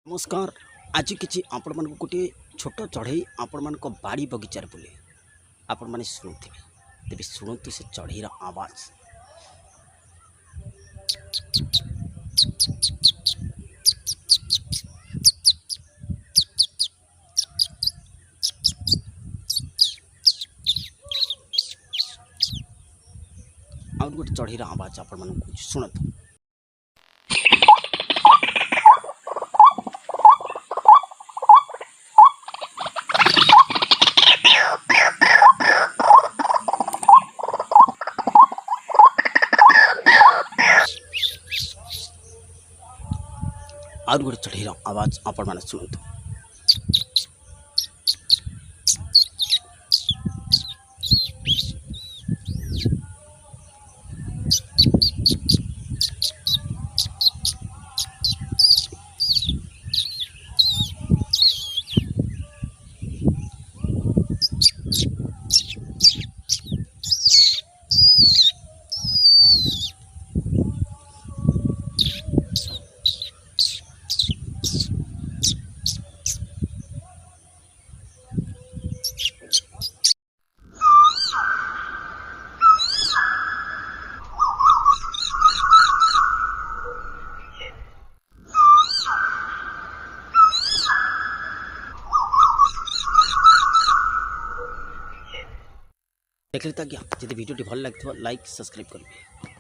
नमस्कार। आज किसी आपण मान गोटे छोट चढ़ई आपण मान बाड़ी बगीचार बुले आपण मैंने शुणुवे तेज शुणु से चढ़ईर आवाज। आउ गोटे चढ़ईर आवाज आपण मान शुणु। आउ गोटे चढ़ईर आवाज आपण मान शुणु। देखते आज्ञा जब वीडियो भल लगे लाइक सब्सक्राइब करेंगे।